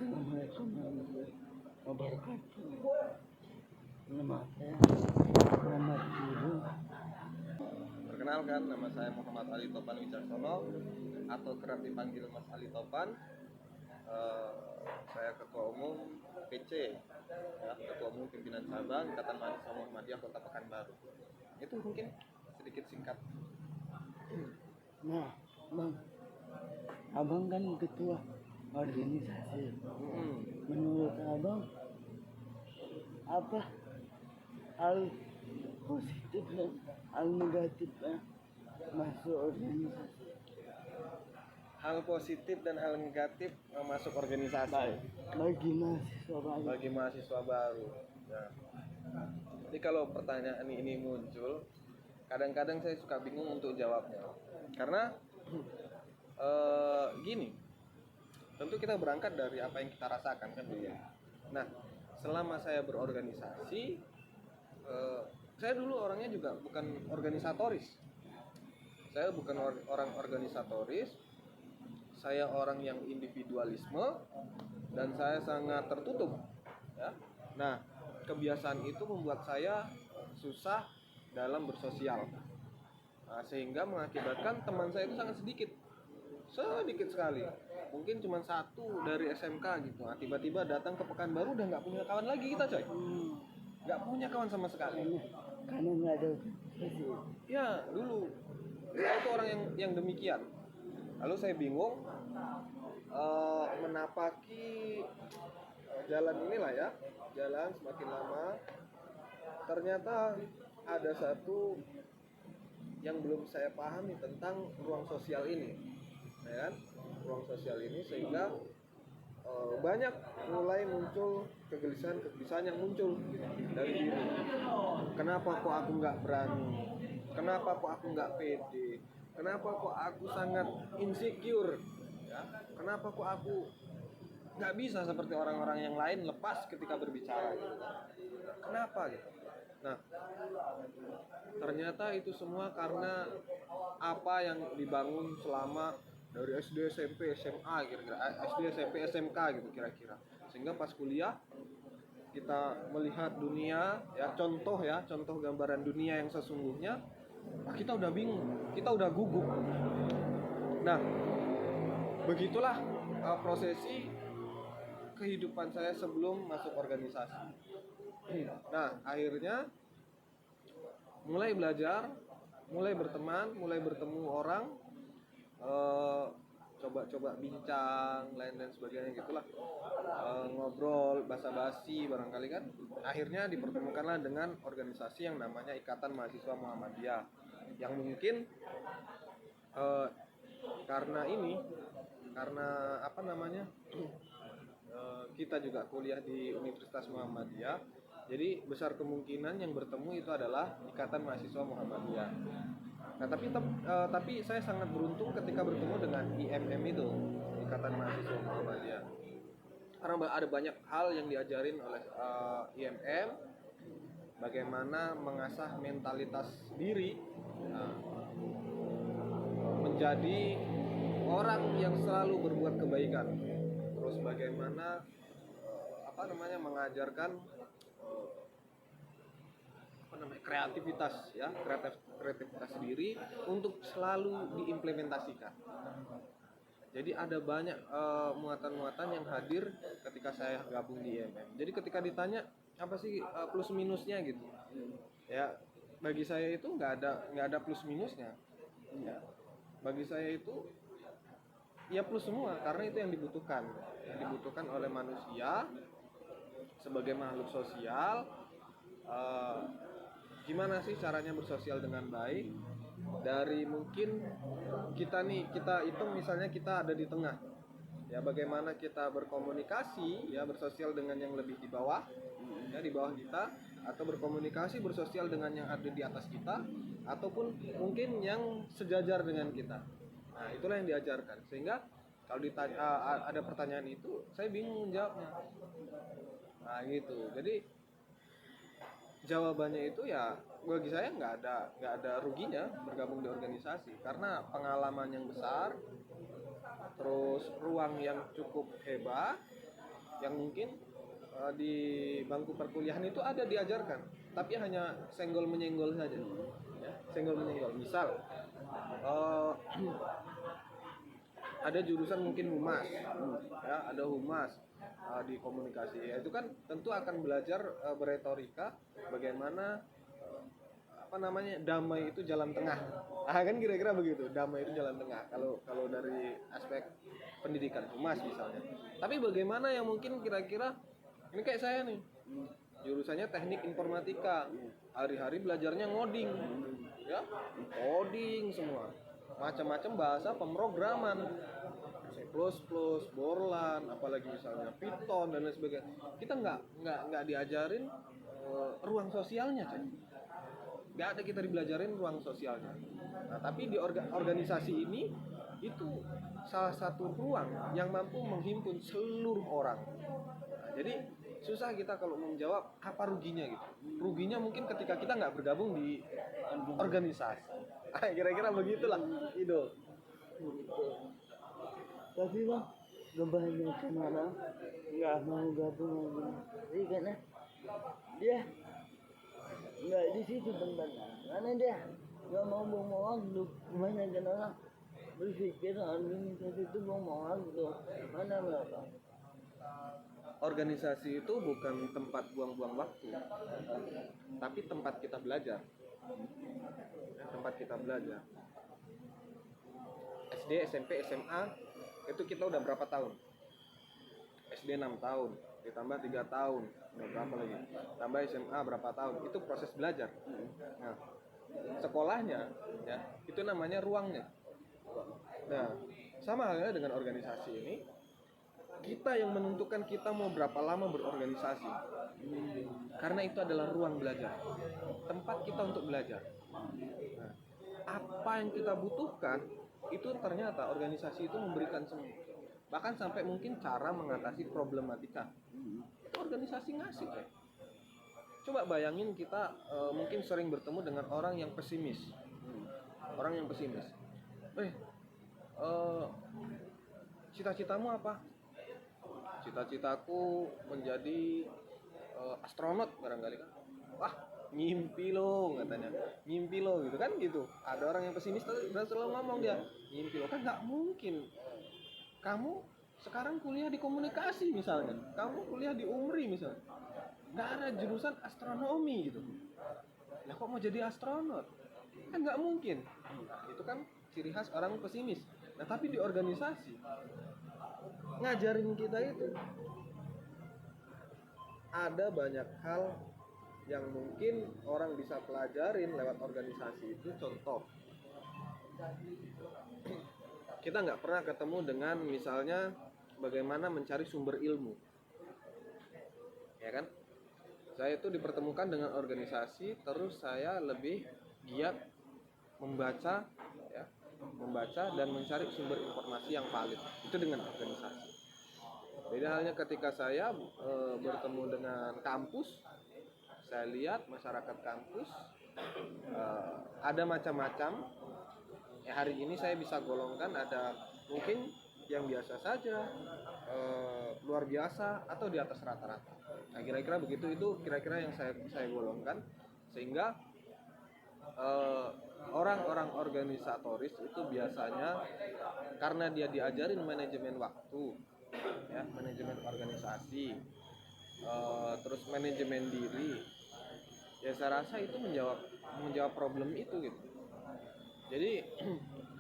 Assalamualaikum warahmatullahi wabarakatuh. Nama saya Muhammad Guru. Perkenalkan, nama saya Muhammad Ali Topan Wicaksono atau kerap dipanggil Mas Ali Topan. Saya Ketua Umum PC, ya, Ketua Umum Pimpinan Cabang Ikatan Mahasiswa Muhammadiyah Kota Pekanbaru. Itu mungkin sedikit singkat. Nah, Bang, Abang kan ketua organisasi. Menurut Abang, apa hal positif dan hal negatifnya masuk organisasi? Hal positif dan hal negatif masuk organisasi Bagi mahasiswa baru. bagi mahasiswa baru. Ya. Jadi kalau pertanyaan ini muncul, kadang-kadang saya suka bingung untuk jawabnya. Karena gini, tentu kita berangkat dari apa yang kita rasakan kan dulu. Nah, selama saya berorganisasi, saya dulu orangnya juga bukan organisatoris. Saya bukan orang organisatoris. Saya orang yang individualisme dan saya sangat tertutup. Ya. Nah, kebiasaan itu membuat saya susah dalam bersosial. Nah, sehingga mengakibatkan teman saya itu sangat sedikit sekali. Mungkin cuma satu dari SMK gitu. Nah, tiba-tiba datang ke Pekanbaru udah nggak punya kawan lagi kita, coy. Nggak punya kawan sama sekali. Karena nggak ada organisasi. Ya, dulu saya itu orang yang demikian. Lalu saya bingung menapaki jalan inilah ya. Jalan semakin lama ternyata ada satu yang belum saya pahami tentang ruang sosial ini, ya kan? Ruang sosial ini sehingga banyak mulai muncul kegelisahan yang muncul dari diri. Kenapa kok aku nggak berani? Kenapa kok aku nggak pede? Kenapa kok aku sangat insecure? Ya? Kenapa kok aku nggak bisa seperti orang-orang yang lain lepas ketika berbicara? Gitu. Kenapa gitu? Nah, ternyata itu semua karena apa yang dibangun selama dari SD, SMP, SMA kira-kira, SD, SMP, SMK gitu kira-kira. Sehingga pas kuliah kita melihat dunia, ya contoh gambaran dunia yang sesungguhnya, kita udah bingung, kita udah gugup. Nah, begitulah prosesi kehidupan saya sebelum masuk organisasi. Nah, akhirnya mulai belajar, mulai berteman, mulai bertemu orang, coba-coba bincang, lain dan sebagainya gitulah, ngobrol, basa-basi barangkali kan. Akhirnya dipertemukanlah dengan organisasi yang namanya Ikatan Mahasiswa Muhammadiyah, yang mungkin karena kita juga kuliah di Universitas Muhammadiyah, jadi besar kemungkinan yang bertemu itu adalah Ikatan Mahasiswa Muhammadiyah. Nah, tapi saya sangat beruntung ketika bertemu dengan IMM itu, Ikatan Mahasiswa Muhammadiyah. Karena ada banyak hal yang diajarin oleh IMM, bagaimana mengasah mentalitas diri, menjadi orang yang selalu berbuat kebaikan. Terus bagaimana mengajarkan kreativitas diri untuk selalu diimplementasikan. Jadi ada banyak muatan-muatan yang hadir ketika saya gabung di IMM. Jadi ketika ditanya apa sih plus minusnya gitu, ya bagi saya itu nggak ada plus minusnya. Ya, bagi saya itu ya plus semua, karena itu yang dibutuhkan oleh manusia sebagai makhluk sosial. Gimana sih caranya bersosial dengan baik? Dari mungkin kita hitung misalnya kita ada di tengah, ya bagaimana kita berkomunikasi, ya bersosial dengan yang lebih di bawah, ya di bawah kita, atau berkomunikasi bersosial dengan yang ada di atas kita, ataupun mungkin yang sejajar dengan kita. Nah, itulah yang diajarkan. Sehingga kalau ditanya, ada pertanyaan itu, saya bingung jawabnya. Nah, gitu. Jadi jawabannya itu ya bagi saya nggak ada ruginya bergabung di organisasi, karena pengalaman yang besar, terus ruang yang cukup hebat, yang mungkin di bangku perkuliahan itu ada diajarkan, tapi hanya senggol menyenggol saja, ya, senggol menyenggol. Misal ada jurusan mungkin humas, ya, ada humas di komunikasi, ya, itu kan tentu akan belajar beretorika, bagaimana apa namanya, damai itu jalan tengah. Kan kira-kira begitu, damai itu jalan tengah kalau dari aspek pendidikan humas misalnya. Tapi bagaimana yang mungkin kira-kira ini kayak saya nih, jurusannya teknik informatika, hari-hari belajarnya ngoding, ya, coding semua, macam-macam bahasa pemrograman, C++, Borland, apalagi misalnya Python dan lain sebagainya. Kita nggak diajarin ruang sosialnya, coy. Nggak ada kita dibelajarin ruang sosialnya. Nah, tapi di organisasi ini itu salah satu ruang yang mampu menghimpun seluruh orang. Nah, jadi susah kita kalau menjawab apa ruginya gitu. Ruginya mungkin ketika kita nggak bergabung di organisasi. Kira-kira begitulah, Ido. Tapi bang, kebanyakan orang nggak mau gabung organisasi karena dia nggak di situ tempatnya, karena dia nggak mau buang waktu. Kebanyakan orang berpikir organisasi itu buang waktu, mana mereka? Organisasi itu bukan tempat buang-buang waktu, tapi tempat kita belajar. Tempat kita belajar. SD, SMP, SMA itu kita udah berapa tahun? SD 6 tahun, ditambah 3 tahun, udah berapa lagi? Tambah SMA berapa tahun? Itu proses belajar. Nah, sekolahnya, ya, itu namanya ruangnya. Nah, sama halnya dengan organisasi ini, kita yang menentukan kita mau berapa lama berorganisasi. Karena itu adalah ruang belajar, tempat kita untuk belajar. Nah, apa yang kita butuhkan itu ternyata organisasi itu memberikan semua, bahkan sampai mungkin cara mengatasi problematika itu organisasi ngasih, coy. Coba bayangin kita mungkin sering bertemu dengan orang yang pesimis, cita-citamu apa? Cita-citaku menjadi astronot barangkali kan. Wah, ngimpi lo katanya, ngimpi lo gitu kan, gitu. Ada orang yang pesimis dan selalu ngomong dia ngimpi lo, kan nggak mungkin. Kamu sekarang kuliah di komunikasi misalnya, kamu kuliah di UMRI misalnya, nggak ada jurusan astronomi gitu. Lah kok mau jadi astronot? Kan nggak mungkin. Nah, itu kan ciri khas orang pesimis. Nah, tapi di organisasi ngajarin kita itu ada banyak hal yang mungkin orang bisa pelajarin lewat organisasi itu. Contoh, kita nggak pernah ketemu dengan misalnya bagaimana mencari sumber ilmu, ya kan? Saya itu dipertemukan dengan organisasi, terus saya lebih giat membaca, ya, membaca dan mencari sumber informasi yang valid itu dengan organisasi. Beda halnya ketika saya bertemu dengan kampus, saya lihat masyarakat kampus ada macam-macam. Ya, hari ini saya bisa golongkan ada mungkin yang biasa saja, luar biasa, atau di atas rata-rata. Nah, kira-kira begitu, itu kira-kira yang saya golongkan, sehingga orang-orang organisatoris itu biasanya karena dia diajarin manajemen waktu, ya, manajemen organisasi, terus manajemen diri, ya saya rasa itu menjawab problem itu gitu. Jadi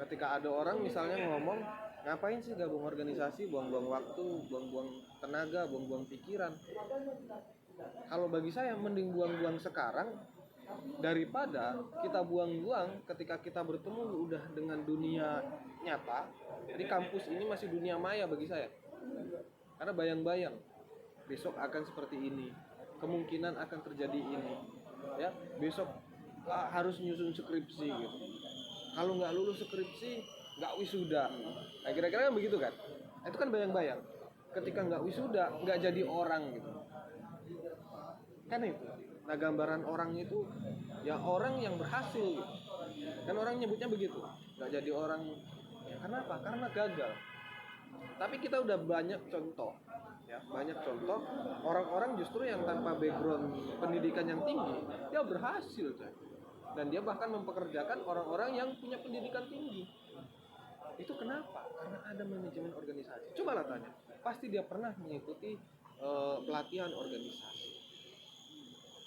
ketika ada orang misalnya ngomong, ngapain sih gabung organisasi, buang-buang waktu, buang-buang tenaga, buang-buang pikiran. Kalau bagi saya mending buang-buang sekarang daripada kita buang-buang ketika kita bertemu udah dengan dunia nyata. Jadi kampus ini masih dunia maya bagi saya. Karena bayang-bayang besok akan seperti ini, kemungkinan akan terjadi ini, ya, besok harus nyusun skripsi gitu. Kalau nggak lulus skripsi, nggak wisuda. Nah, kira-kira kan begitu kan? Itu kan bayang-bayang. Ketika nggak wisuda, nggak jadi orang gitu. Kan itu. Nah, gambaran orang itu ya orang yang berhasil gitu. Kan orang nyebutnya begitu. Nggak jadi orang. Ya, karena apa? Karena gagal. Tapi kita udah banyak contoh Ya, banyak contoh orang-orang justru yang tanpa background pendidikan yang tinggi, dia berhasil, coy. Dan dia bahkan mempekerjakan orang-orang yang punya pendidikan tinggi. Itu kenapa? Karena ada manajemen organisasi. Cobalah tanya, pasti dia pernah mengikuti pelatihan organisasi.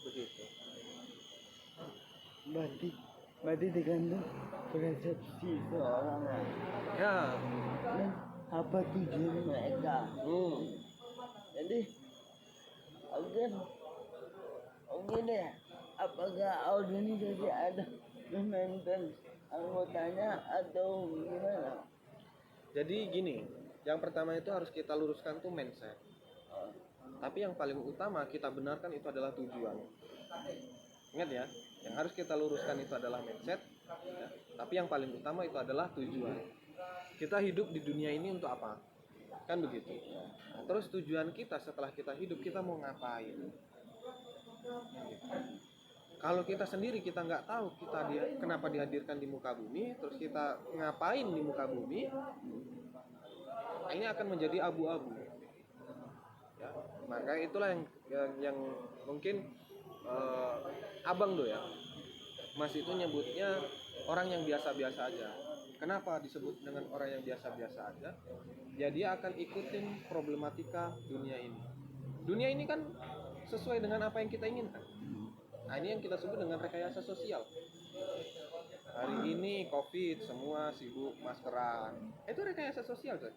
Begitu. berarti tergantung persepsi seorang Ya. dan apa tujuan mereka. Jadi oke deh, apakah organisasi ada maintenance anggotanya atau gimana? Jadi gini, yang pertama itu harus kita luruskan tuh mindset. Tapi yang paling utama kita benarkan itu adalah tujuan. Ingat ya, yang harus kita luruskan itu adalah mindset, ya. Tapi yang paling utama itu adalah tujuan. Kita hidup di dunia ini untuk apa? Kan begitu. Nah, terus tujuan kita setelah kita hidup, kita mau ngapain? Gitu. Kalau kita sendiri kita nggak tahu kenapa dihadirkan di muka bumi, terus kita ngapain di muka bumi, ini akan menjadi abu-abu. Ya, maka itulah yang mungkin abang do ya, Mas itu nyebutnya orang yang biasa-biasa aja. Kenapa disebut dengan orang yang biasa-biasa aja? Ya dia akan ikutin problematika dunia ini. Dunia ini kan sesuai dengan apa yang kita inginkan. Nah ini yang kita sebut dengan rekayasa sosial. Hari ini COVID, semua sibuk maskeran. Itu rekayasa sosial kan?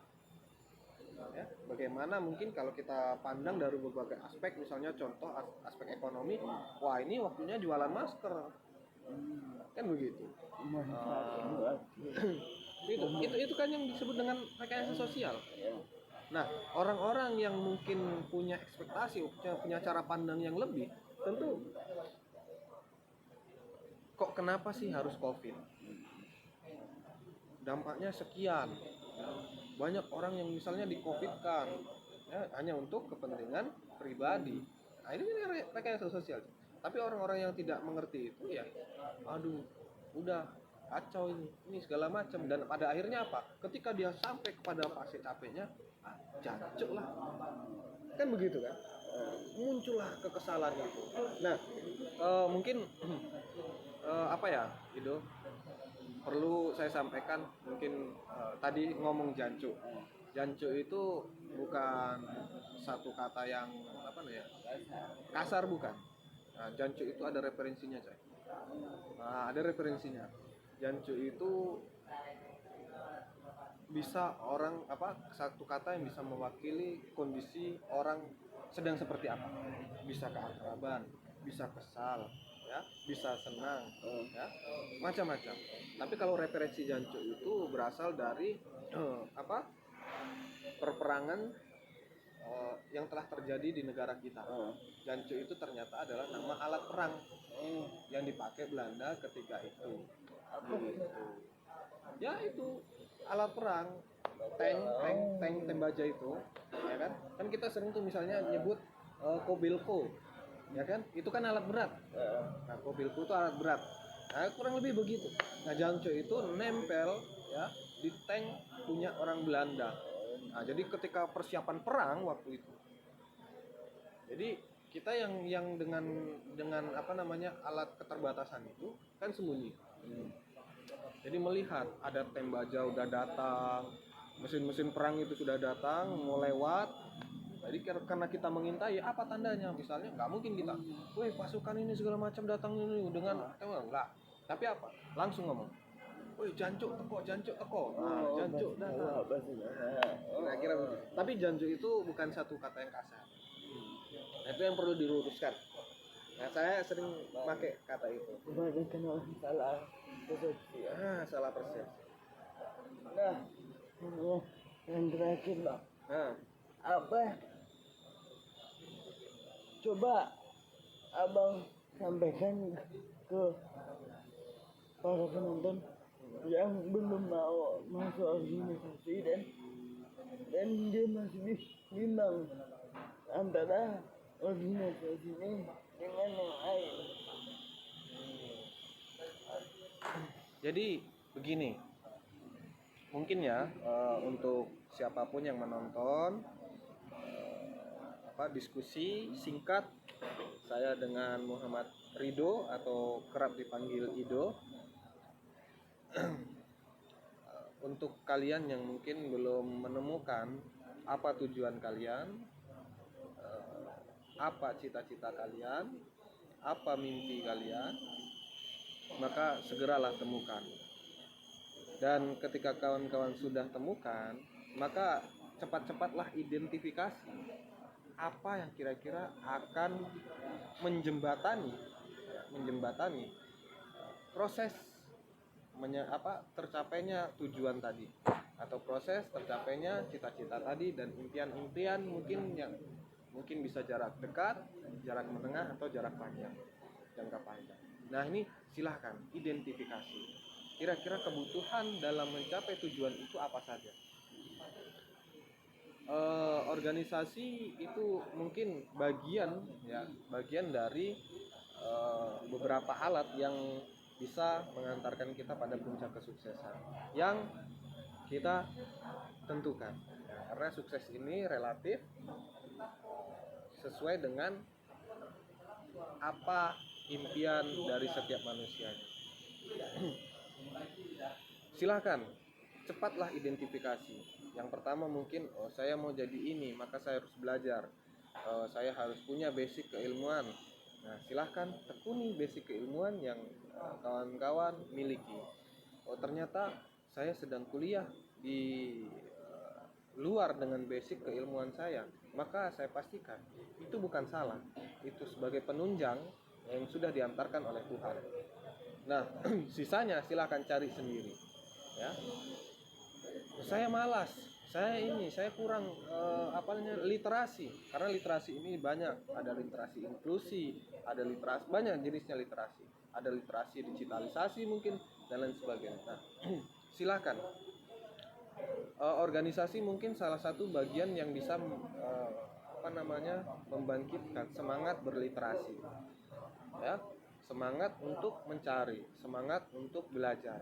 Ya, bagaimana mungkin kalau kita pandang dari berbagai aspek, misalnya contoh aspek ekonomi, wah ini waktunya jualan masker, kan begitu. Itu kan yang disebut dengan rekayasa sosial. Nah, orang-orang yang mungkin punya ekspektasi, punya cara pandang yang lebih, tentu kok kenapa sih harus COVID? Dampaknya sekian. Banyak orang yang misalnya di-COVID-kan ya, hanya untuk kepentingan pribadi. Nah, ini kan rekayasa sosial. Tapi orang-orang yang tidak mengerti itu ya, aduh, udah kacau ini segala macam, dan pada akhirnya apa? Ketika dia sampai kepada fase capeknya, jancuk lah. Kan begitu kan? Muncullah kekesalan itu. Nah, mungkin apa ya, itu perlu saya sampaikan, mungkin tadi ngomong jancuk. Jancuk itu bukan satu kata yang apa ya, kasar, bukan. Nah, jancuk itu ada referensinya, coy. Nah, ada referensinya. Jancuk itu bisa orang satu kata yang bisa mewakili kondisi orang sedang seperti apa. Bisa keakraban, bisa kesal, ya, bisa senang, ya, macam-macam. Tapi kalau referensi jancuk itu berasal dari perperangan yang telah terjadi di negara kita. Jancuk itu ternyata adalah nama alat perang yang dipakai Belanda ketika itu. Ya itu alat perang, tank Tembaja itu, ya kan? Kan kita sering tuh misalnya nyebut Kobilko, ya kan? Itu kan alat berat. Nah, Kobilko itu alat berat. Nah, kurang lebih begitu. Nah, jancuk itu nempel ya di tank punya orang Belanda. Nah, jadi ketika persiapan perang waktu itu, jadi kita yang dengan alat keterbatasan itu kan sembunyi. Jadi melihat ada Tembaja udah datang, mesin-mesin perang itu sudah datang, mau lewat. Jadi karena kita mengintai, apa tandanya? Misalnya nggak mungkin kita, woi pasukan ini segala macam datang ini dengan enggak. Tapi apa? Langsung ngomong, woi jancuk teko. Nah, jancuk datang. Kira-kira begitu. Tapi jancuk itu bukan satu kata yang kasar. Nah, itu yang perlu diluruskan. Nah, saya sering pakai kata itu. Kebanyakan orang salah persepsi. Salah persepsi. Nah, yang terakhir Bang, apa? Coba abang sampaikan ke para penonton yang belum mau masuk organisasi dan dia masih bimbang antara organisasi ini dengan yang lain. Jadi begini, mungkin ya untuk siapapun yang menonton, diskusi singkat saya dengan Muhammad Rido atau kerap dipanggil Ido. Untuk kalian yang mungkin belum menemukan apa tujuan kalian, apa cita-cita kalian, apa mimpi kalian, maka segeralah temukan. Dan ketika kawan-kawan sudah temukan, maka cepat-cepatlah identifikasi apa yang kira-kira akan menjembatani proses tercapainya tujuan tadi, atau proses tercapainya cita-cita tadi dan impian-impian mungkin bisa jarak dekat, jarak menengah, atau jangka panjang. Nah, ini silahkan identifikasi kira-kira kebutuhan dalam mencapai tujuan itu apa saja. Organisasi itu mungkin bagian dari beberapa alat yang bisa mengantarkan kita pada puncak kesuksesan yang kita tentukan, karena sukses ini relatif sesuai dengan apa impian dari setiap manusia. Silahkan cepatlah identifikasi. Yang pertama mungkin saya mau jadi ini, maka saya harus belajar, saya harus punya basic keilmuan. Nah, silahkan tekuni basic keilmuan yang kawan-kawan miliki. Ternyata saya sedang kuliah di luar dengan basic keilmuan saya, maka saya pastikan itu bukan salah, itu sebagai penunjang yang sudah diantarkan oleh Tuhan. Nah, sisanya silahkan cari sendiri, ya. Saya malas, saya kurang literasi, karena literasi ini banyak, ada literasi inklusi, ada literasi, banyak jenisnya literasi, ada literasi digitalisasi mungkin dan lain sebagainya. Nah, silakan organisasi mungkin salah satu bagian yang bisa membangkitkan semangat berliterasi, ya, semangat untuk mencari, semangat untuk belajar,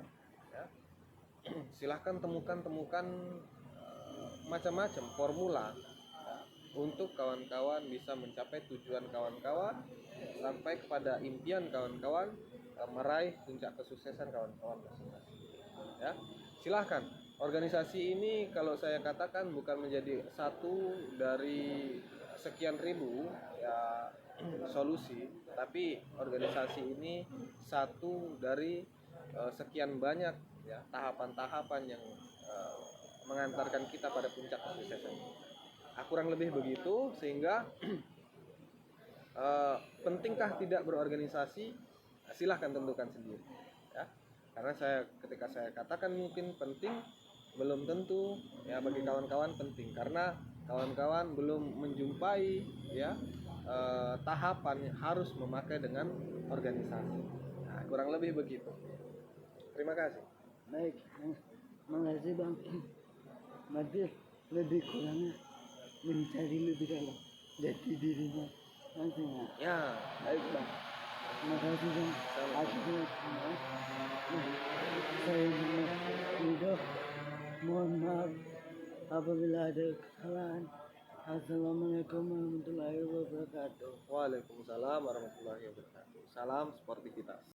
ya. Silahkan temukan macam-macam formula untuk kawan-kawan bisa mencapai tujuan kawan-kawan, sampai kepada impian kawan-kawan, meraih puncak kesuksesan kawan-kawan masing-masing, ya. Silahkan organisasi ini, kalau saya katakan, bukan menjadi satu dari sekian ribu ya solusi, tapi organisasi ini satu dari sekian banyak ya tahapan-tahapan yang mengantarkan kita pada puncak kesuksesan. Kurang lebih begitu, sehingga pentingkah tidak berorganisasi, silahkan tentukan sendiri, ya. Karena ketika saya katakan mungkin penting, belum tentu ya bagi kawan-kawan penting, karena kawan-kawan belum menjumpai ya tahapan yang harus memakai dengan organisasi. Nah, kurang lebih begitu. Terima kasih. Baik, makasih Bang. Berarti lebih kurangnya mencari lebih dalam jati dirinya langsung ya. Ya, Baik Bang, makasih Bang. Akhirnya saya Muhammad, mohon maaf apabila ada kesalahan. Assalamualaikum warahmatullahi wabarakatuh. Waalaikumsalam warahmatullahi wabarakatuh. Salam sportivitas.